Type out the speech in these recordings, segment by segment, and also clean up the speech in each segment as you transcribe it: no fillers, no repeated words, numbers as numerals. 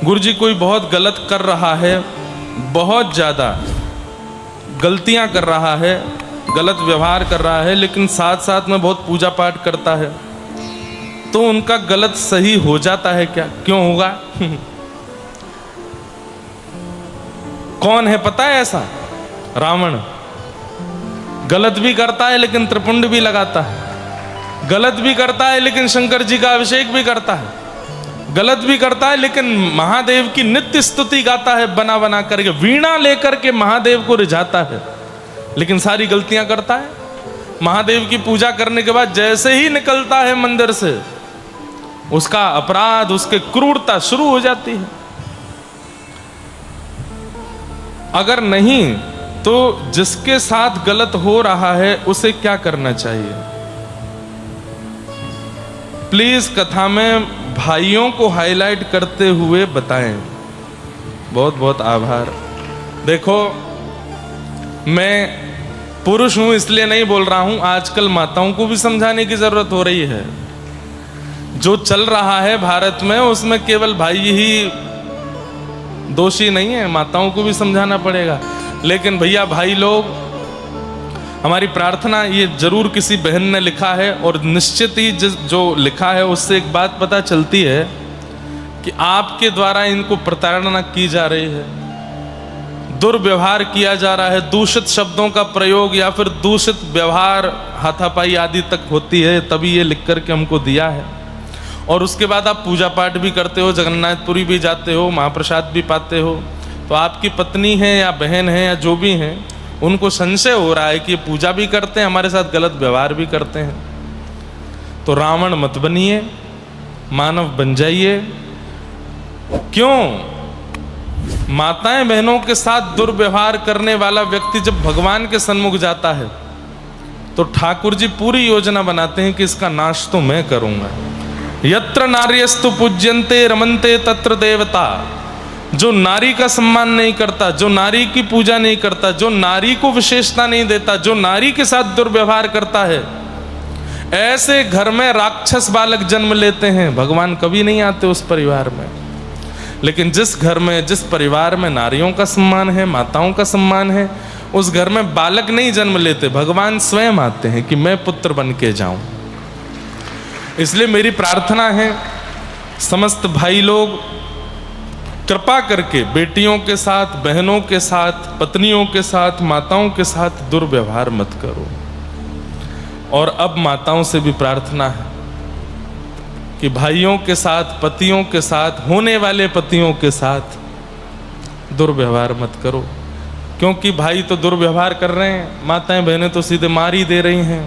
गुरुजी कोई बहुत गलत कर रहा है, बहुत ज़्यादा गलतियां कर रहा है, गलत व्यवहार कर रहा है, लेकिन साथ साथ में बहुत पूजा पाठ करता है, तो उनका गलत सही हो जाता है क्या? क्यों होगा? कौन है पता है ऐसा? रावण। गलत भी करता है लेकिन त्रिपुंड भी लगाता है, गलत भी करता है लेकिन शंकर जी का अभिषेक भी करता है, गलत भी करता है लेकिन महादेव की नित्य स्तुति गाता है, बना बना करके वीणा लेकर के महादेव को रिझाता है, लेकिन सारी गलतियां करता है। महादेव की पूजा करने के बाद जैसे ही निकलता है मंदिर से, उसका अपराध, उसके क्रूरता शुरू हो जाती है। अगर नहीं तो जिसके साथ गलत हो रहा है उसे क्या करना चाहिए? प्लीज कथा में भाइयों को हाईलाइट करते हुए बताएं। बहुत बहुत आभार। देखो, मैं पुरुष हूं इसलिए नहीं बोल रहा हूं, आजकल माताओं को भी समझाने की जरूरत हो रही है। जो चल रहा है भारत में उसमें केवल भाई ही दोषी नहीं है, माताओं को भी समझाना पड़ेगा। लेकिन भैया भाई लोग, हमारी प्रार्थना, ये जरूर किसी बहन ने लिखा है और निश्चित ही जो लिखा है उससे एक बात पता चलती है कि आपके द्वारा इनको प्रताड़ना की जा रही है, दुर्व्यवहार किया जा रहा है, दूषित शब्दों का प्रयोग या फिर दूषित व्यवहार, हाथापाई आदि तक होती है, तभी ये लिख करके हमको दिया है। और उसके बाद आप पूजा पाठ भी करते हो, जगन्नाथपुरी भी जाते हो, महाप्रसाद भी पाते हो, तो आपकी पत्नी है या बहन है या जो भी हैं, उनको संशय हो रहा है कि ये पूजा भी करते हैं, हमारे साथ गलत व्यवहार भी करते हैं। तो रावण मत बनिए, मानव बन जाइए। क्यों? माताएं बहनों के साथ दुर्व्यवहार करने वाला व्यक्ति जब भगवान के सन्मुख जाता है तो ठाकुर जी पूरी योजना बनाते हैं कि इसका नाश तो मैं करूंगा। यत्र नार्यस्तु पूज्यन्ते रमन्ते तत्र देवता। जो नारी का सम्मान नहीं करता, जो नारी की पूजा नहीं करता, जो नारी को विशेषता नहीं देता, जो नारी के साथ दुर्व्यवहार करता है, ऐसे घर में राक्षस बालक जन्म लेते हैं। भगवान कभी नहीं आते उस परिवार में। लेकिन जिस घर में, जिस परिवार में नारियों का सम्मान है, माताओं का सम्मान है, उस घर में बालक नहीं जन्म लेते, भगवान स्वयं आते हैं कि मैं पुत्र बन के जाऊं। इसलिए मेरी प्रार्थना है, समस्त भाई लोग कृपा करके बेटियों के साथ, बहनों के साथ, पत्नियों के साथ, माताओं के साथ दुर्व्यवहार मत करो। और अब माताओं से भी प्रार्थना है कि भाइयों के साथ, पतियों के साथ, होने वाले पतियों के साथ दुर्व्यवहार मत करो। क्योंकि भाई तो दुर्व्यवहार कर रहे हैं, माताएं बहनें तो सीधे मार ही दे रही हैं।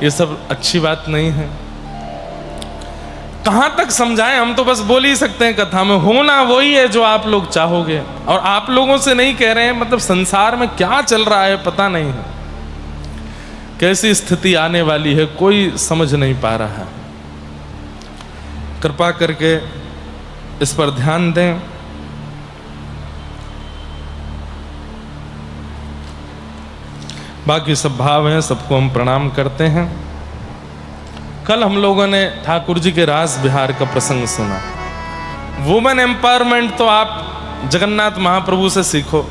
ये सब अच्छी बात नहीं है। कहां तक समझाएं? हम तो बस बोल ही सकते हैं कथा में, होना वही है जो आप लोग चाहोगे। और आप लोगों से नहीं कह रहे हैं, मतलब संसार में क्या चल रहा है पता नहीं है, कैसी स्थिति आने वाली है कोई समझ नहीं पा रहा है। कृपा करके इस पर ध्यान दें। बाकी सब भाव हैं, सबको हम प्रणाम करते हैं। कल हम लोगों ने ठाकुर जी के रास बिहार का प्रसंग सुना। वुमेन एम्पावरमेंट तो आप जगन्नाथ महाप्रभु से सीखो।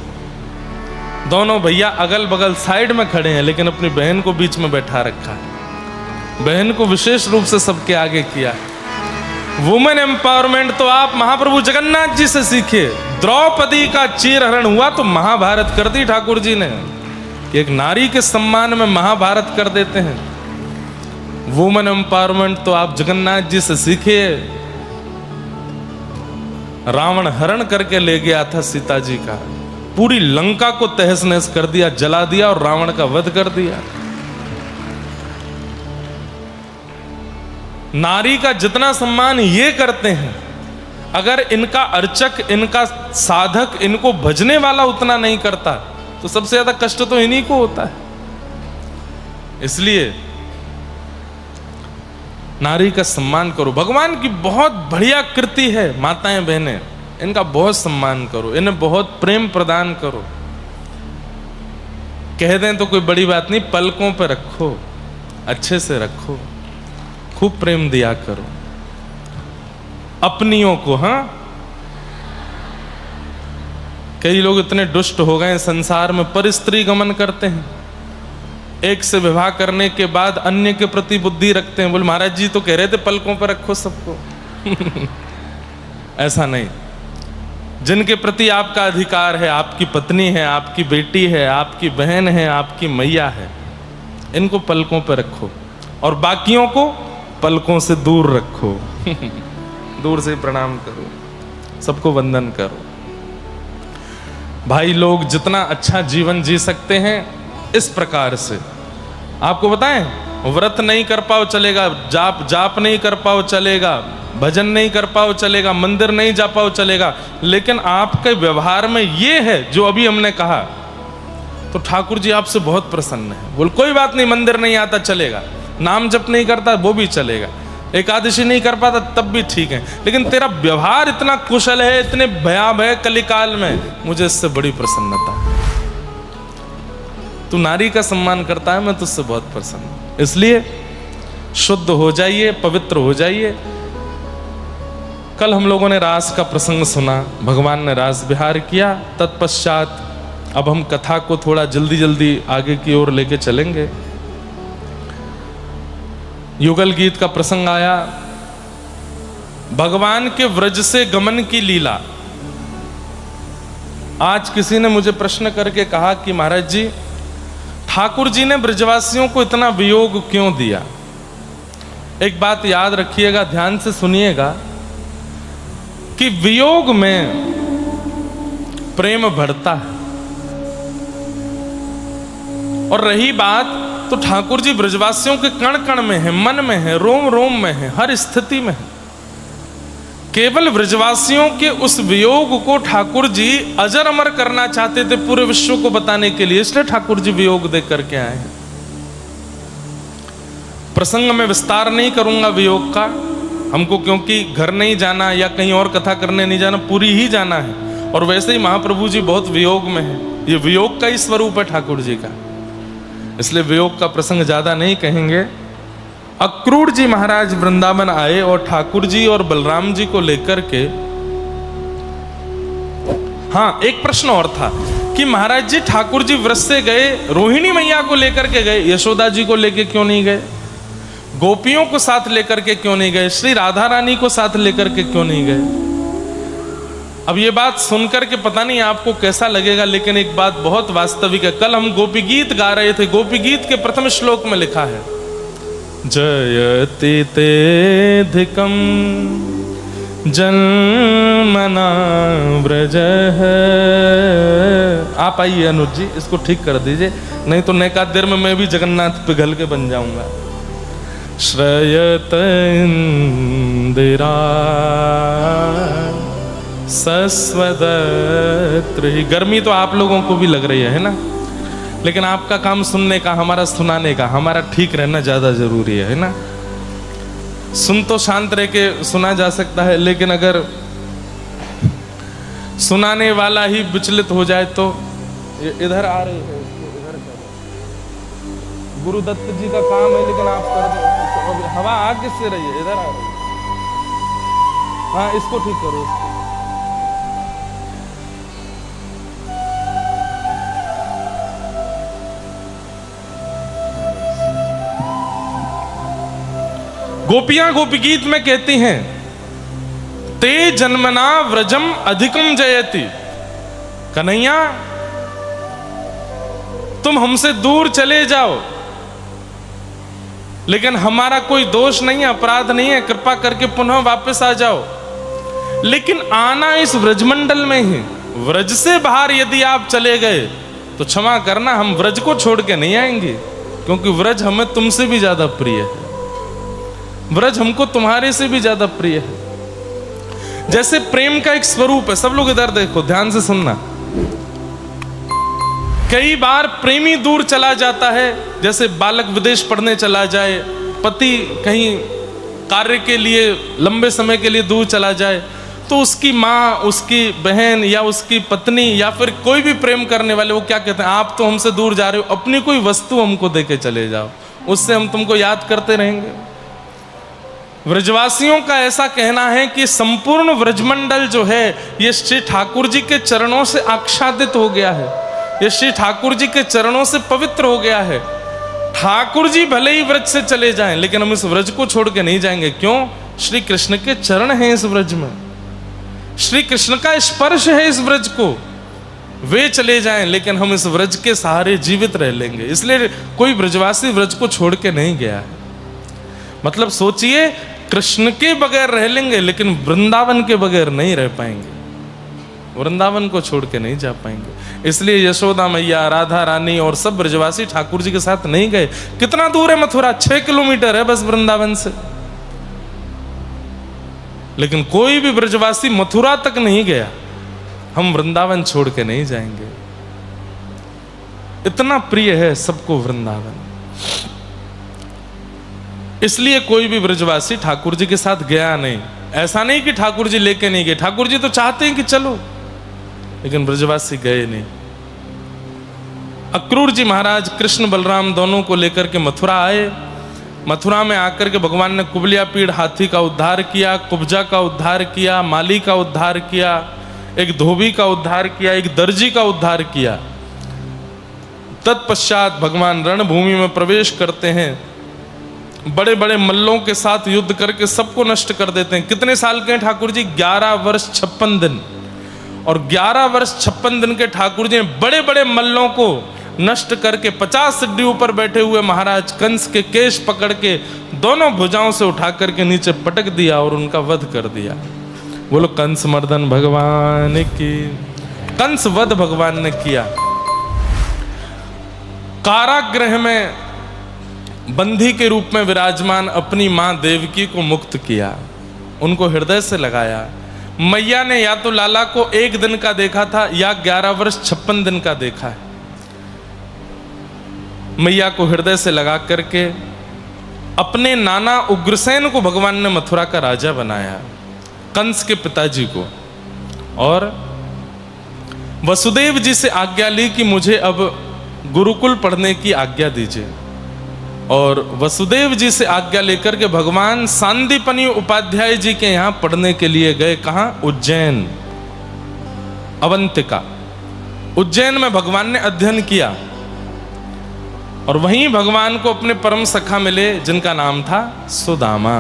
दोनों भैया अगल बगल साइड में खड़े हैं, लेकिन अपनी बहन को बीच में बैठा रखा है, बहन को विशेष रूप से सबके आगे किया। वुमेन एम्पावरमेंट तो आप महाप्रभु जगन्नाथ जी से सीखिए। द्रौपदी का चीरहरण हुआ तो महाभारत कर दी ठाकुर जी ने। एक नारी के सम्मान में महाभारत कर देते हैं। वुमेन एम्पावरमेंट तो आप जगन्नाथ जी से सीखिए। रावण हरण करके ले गया था सीता जी का, पूरी लंका को तहस नहस कर दिया, जला दिया और रावण का वध कर दिया। नारी का जितना सम्मान ये करते हैं, अगर इनका अर्चक, इनका साधक, इनको भजने वाला उतना नहीं करता तो सबसे ज्यादा कष्ट तो इन्हीं को होता है। इसलिए नारी का सम्मान करो। भगवान की बहुत बढ़िया कृति है माताएं बहनें, इनका बहुत सम्मान करो, इन्हें बहुत प्रेम प्रदान करो। कह दें तो कोई बड़ी बात नहीं, पलकों पे रखो, अच्छे से रखो, खूब प्रेम दिया करो। अपनियों को। हाँ, कई लोग इतने दुष्ट हो गए संसार में, पर स्त्री गमन करते हैं, एक से विवाह करने के बाद अन्य के प्रति बुद्धि रखते हैं। बोले महाराज जी तो कह रहे थे पलकों पर रखो सबको। ऐसा नहीं, जिनके प्रति आपका अधिकार है, आपकी पत्नी है, आपकी बेटी है, आपकी बहन है, आपकी मैया है, इनको पलकों पर रखो और बाकियों को पलकों से दूर रखो। दूर से प्रणाम करो, सबको वंदन करो। भाई लोग जितना अच्छा जीवन जी सकते हैं इस प्रकार से, आपको बताएं, व्रत नहीं कर पाओ चलेगा, जाप नहीं कर पाओ चलेगा, भजन नहीं कर पाओ चलेगा, मंदिर नहीं जा पाओ चलेगा, लेकिन आपके व्यवहार में ये है जो अभी हमने कहा, तो ठाकुर जी आपसे बहुत प्रसन्न है। बोल कोई बात नहीं, मंदिर नहीं आता चलेगा, नाम जप नहीं करता वो भी चलेगा, एकादशी नहीं कर पाता तब भी ठीक है, लेकिन तेरा व्यवहार इतना कुशल है, इतने भयावह है कलिकाल में, मुझे इससे बड़ी प्रसन्नता है। तू नारी का सम्मान करता है, मैं तुझसे बहुत प्रसन्न हूं। इसलिए शुद्ध हो जाइए, पवित्र हो जाइए। कल हम लोगों ने रास का प्रसंग सुना, भगवान ने रास विहार किया, तत्पश्चात अब हम कथा को थोड़ा जल्दी जल्दी आगे की ओर लेके चलेंगे। युगल गीत का प्रसंग आया, भगवान के व्रज से गमन की लीला। आज किसी ने मुझे प्रश्न करके कहा कि महाराज जी, ठाकुर जी ने ब्रजवासियों को इतना वियोग क्यों दिया? एक बात याद रखिएगा, ध्यान से सुनिएगा कि वियोग में प्रेम बढ़ता है। और रही बात, तो ठाकुर जी ब्रजवासियों के कण कण में है, मन में है, रोम रोम में है, हर स्थिति में है। केवल ब्रजवासियों के उस वियोग को ठाकुर जी अजर अमर करना चाहते थे, पूरे विश्व को बताने के लिए, इसलिए ठाकुर जी वियोग दे करके आए हैं। प्रसंग में विस्तार नहीं करूंगा वियोग का, हमको क्योंकि घर नहीं जाना या कहीं और कथा करने नहीं जाना, पूरी ही जाना है। और वैसे ही महाप्रभु जी बहुत वियोग में है, ये वियोग का ही स्वरूप है ठाकुर जी का, इसलिए वियोग का प्रसंग ज्यादा नहीं कहेंगे। अक्रूर जी महाराज वृंदावन आए और ठाकुर जी और बलराम जी को लेकर के, हाँ एक प्रश्न और था कि महाराज जी ठाकुर जी व्रत से गए, रोहिणी मैया को लेकर के गए, यशोदा जी को लेकर क्यों नहीं गए? गोपियों को साथ लेकर के क्यों नहीं गए? श्री राधा रानी को साथ लेकर के क्यों नहीं गए? अब ये बात सुनकर के पता नहीं आपको कैसा लगेगा, लेकिन एक बात बहुत वास्तविक है। कल हम गोपी गीत गा रहे थे, गोपी गीत के प्रथम श्लोक में लिखा है, जयति तेधिकम जन्मना व्रजः। आप आइए अनुज जी, इसको ठीक कर दीजिए, नहीं तो नैका देर में मैं भी जगन्नाथ पिघल के बन जाऊंगा। श्रयत इंदिरा सस्वदत्र ही। गर्मी तो आप लोगों को भी लग रही है ना, लेकिन आपका काम सुनने का, हमारा सुनाने का, हमारा ठीक रहना ज्यादा जरूरी है ना। सुन तो शांत रह के सुना जा सकता है, लेकिन अगर सुनाने वाला ही विचलित हो जाए तो। इधर आ रही है, इधर करो, गुरुदत्त जी का काम है, लेकिन आप कर दो। हवा आ किससे रही है? इधर आ रही है, हाँ इसको ठीक करो, इसको। गोपियां गोपी गीत में कहती हैं, ते जन्मना व्रजम अधिकम जयति। कन्हैया तुम हमसे दूर चले जाओ, लेकिन हमारा कोई दोष नहीं है, अपराध नहीं है, कृपा करके पुनः वापस आ जाओ। लेकिन आना इस व्रजमंडल में ही, व्रज से बाहर यदि आप चले गए तो क्षमा करना, हम व्रज को छोड़ के नहीं आएंगे, क्योंकि व्रज हमें तुमसे भी ज्यादा प्रिय है, व्रज हमको तुम्हारे से भी ज्यादा प्रिय है। जैसे प्रेम का एक स्वरूप है, सब लोग इधर देखो, ध्यान से सुनना। कई बार प्रेमी दूर चला जाता है, जैसे बालक विदेश पढ़ने चला जाए, पति कहीं कार्य के लिए लंबे समय के लिए दूर चला जाए, तो उसकी माँ, उसकी बहन या उसकी पत्नी या फिर कोई भी प्रेम करने वाले, वो क्या कहते हैं, आप तो हमसे दूर जा रहे हो, अपनी कोई वस्तु हमको दे के चले जाओ, उससे हम तुमको याद करते रहेंगे। व्रजवासियों का ऐसा कहना है कि संपूर्ण व्रजमंडल जो है ये श्री ठाकुर जी के चरणों से आच्छादित हो गया है, ये श्री ठाकुर जी के चरणों से पवित्र हो गया है। ठाकुर जी भले ही व्रज से चले जाएं, लेकिन हम इस व्रज को छोड़ के नहीं जाएंगे। क्यों? श्री कृष्ण के चरण हैं इस व्रज में, श्री कृष्ण का स्पर्श है इस व्रज को। वे चले जाएं लेकिन हम इस व्रज के सहारे जीवित रह लेंगे। इसलिए कोई व्रजवासी व्रज को छोड़ के नहीं गया है। मतलब सोचिए, कृष्ण के बगैर रह लेंगे लेकिन वृंदावन के बगैर नहीं रह पाएंगे, वृंदावन को छोड़ के नहीं जा पाएंगे। इसलिए यशोदा मैया, राधा रानी और सब ब्रजवासी ठाकुर जी के साथ नहीं गए। कितना दूर है मथुरा? 6 किलोमीटर है बस वृंदावन से। लेकिन कोई भी ब्रजवासी मथुरा तक नहीं गया। हम वृंदावन छोड़ के नहीं जाएंगे, इतना प्रिय है सबको वृंदावन। इसलिए कोई भी ब्रजवासी ठाकुर जी के साथ गया नहीं। ऐसा नहीं कि ठाकुर जी लेके नहीं गए, ठाकुर जी तो चाहते हैं कि चलो, लेकिन ब्रजवासी गए नहीं। अक्रूर जी महाराज कृष्ण बलराम दोनों को लेकर के मथुरा आए। मथुरा में आकर के भगवान ने कुबलिया पीड़ हाथी का उद्धार किया, कुब्जा का उद्धार किया, माली का उद्धार किया, एक धोबी का उद्धार किया, एक दर्जी का उद्धार किया। तत्पश्चात भगवान रणभूमि में प्रवेश करते हैं, बड़े बड़े मल्लों के साथ युद्ध करके सबको नष्ट कर देते हैं। कितने साल के हैं ठाकुर जी? 11 वर्ष 56 दिन। और 11 वर्ष 56 दिन के ठाकुर जी ने बड़े बड़े मल्लों को नष्ट करके 50 सिड्डी ऊपर बैठे हुए महाराज कंस के केश पकड़ के दोनों भुजाओं से उठा करके नीचे पटक दिया और उनका वध कर दिया। बोलो कंस मर्दन भगवान की। कंस वध भगवान ने किया। कारागृह में बंदी के रूप में विराजमान अपनी मां देवकी को मुक्त किया, उनको हृदय से लगाया। मैया ने या तो लाला को 1 दिन का देखा था या 11 वर्ष 56 दिन का देखा है। मैया को हृदय से लगा करके अपने नाना उग्रसेन को भगवान ने मथुरा का राजा बनाया, कंस के पिताजी को। और वसुदेव जी से आज्ञा ली कि मुझे अब गुरुकुल पढ़ने की आज्ञा दीजिए। और वसुदेव जी से आज्ञा लेकर के भगवान सांदीपनि उपाध्याय जी के यहां पढ़ने के लिए गए। कहां? उज्जैन, अवंतिका। उज्जैन में भगवान ने अध्ययन किया और वहीं भगवान को अपने परम सखा मिले जिनका नाम था सुदामा।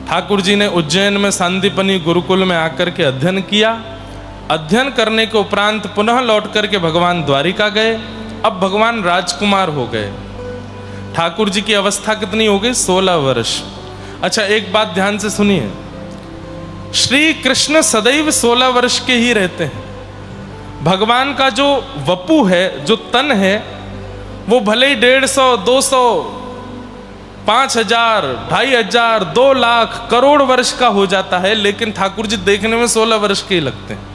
ठाकुर जी ने उज्जैन में सांदीपनि गुरुकुल में आकर के अध्ययन किया। अध्ययन करने के उपरांत पुनः लौट करके भगवान द्वारिका गए। अब भगवान राजकुमार हो गए। ठाकुर जी की अवस्था कितनी हो गई? 16 वर्ष। अच्छा, एक बात ध्यान से सुनिए, श्री कृष्ण सदैव 16 वर्ष के ही रहते हैं। भगवान का जो वपु है, जो तन है, वो भले ही 150, 200, 5000, 2500, 2 लाख, करोड़ वर्ष का हो जाता है, लेकिन ठाकुर जी देखने में 16 वर्ष के ही लगते हैं।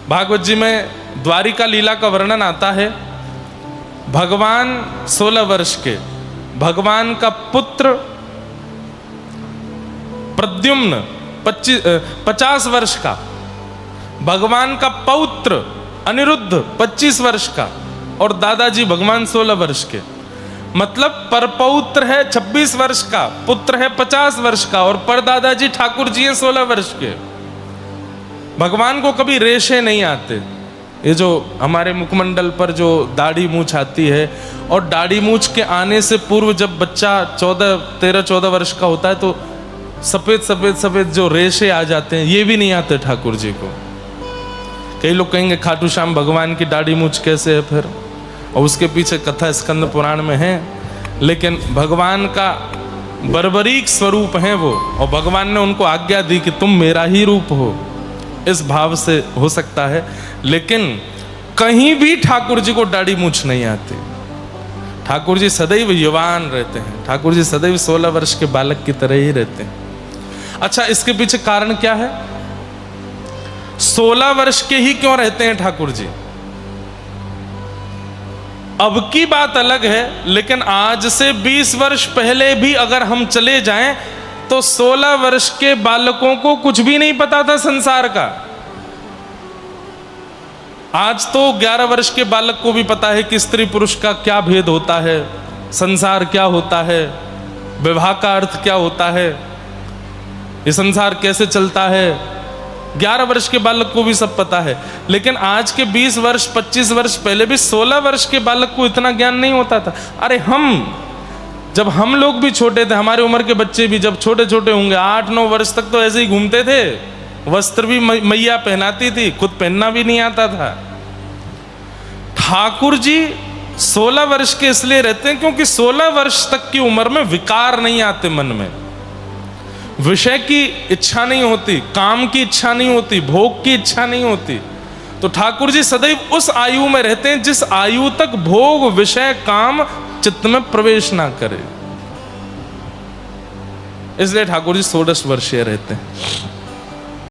भागवत जी में द्वारिका लीला का वर्णन आता है। भगवान 16 वर्ष के, भगवान का पुत्र प्रद्युम्न 50 वर्ष का, भगवान का पौत्र अनिरुद्ध 25 वर्ष का, और दादाजी भगवान 16 वर्ष के। मतलब परपौत्र है 26 वर्ष का, पुत्र है 50 वर्ष का, और परदादाजी ठाकुर जी हैं 16 वर्ष के। भगवान को कभी रेशे नहीं आते। ये जो हमारे मुखमंडल पर जो दाढ़ी मूछ आती है, और दाढ़ी मूछ के आने से पूर्व जब बच्चा 13-14 वर्ष का होता है तो सफेद सफेद सफेद जो रेशे आ जाते हैं, ये भी नहीं आते ठाकुर जी को। कई लोग कहेंगे खाटू श्याम भगवान की दाढ़ी मूछ कैसे है फिर, और उसके पीछे कथा स्कंद पुराण में है। लेकिन भगवान का बर्बरीक स्वरूप है वो, और भगवान ने उनको आज्ञा दी कि तुम मेरा ही रूप हो, इस भाव से हो सकता है। लेकिन कहीं भी ठाकुर जी को दाढ़ी मूछ नहीं आती। ठाकुर जी सदैव युवान रहते हैं, ठाकुर जी सदैव 16 वर्ष के बालक की तरह ही रहते हैं। अच्छा, इसके पीछे कारण क्या है? 16 वर्ष के ही क्यों रहते हैं ठाकुर जी? अब की बात अलग है, लेकिन आज से 20 वर्ष पहले भी अगर हम चले जाएं तो 16 वर्ष के बालकों को कुछ भी नहीं पता था संसार का। आज तो 11 वर्ष के बालक को भी पता है कि स्त्री पुरुष का क्या भेद होता है, संसार क्या होता है, विवाह का अर्थ क्या होता है, ये संसार कैसे चलता है। 11 वर्ष के बालक को भी सब पता है, लेकिन आज के 20 वर्ष 25 वर्ष पहले भी 16 वर्ष के बालक को इतना ज्ञान नहीं होता था। अरे जब हम लोग भी छोटे थे, हमारे उम्र के बच्चे भी जब छोटे छोटे होंगे, 8-9 वर्ष तक तो ऐसे ही घूमते थे, वस्त्र भी मैया पहनाती थी, खुद पहनना भी नहीं आता था। ठाकुर जी 16 वर्ष के इसलिए रहते हैं क्योंकि 16 वर्ष तक की उम्र में विकार नहीं आते, मन में विषय की इच्छा नहीं होती, काम की इच्छा नहीं होती, भोग की इच्छा नहीं होती। तो ठाकुर जी सदैव उस आयु में रहते हैं जिस आयु तक भोग, विषय, काम चित्त में प्रवेश ना करे, इसलिए ठाकुर जी 16 वर्षीय रहते हैं।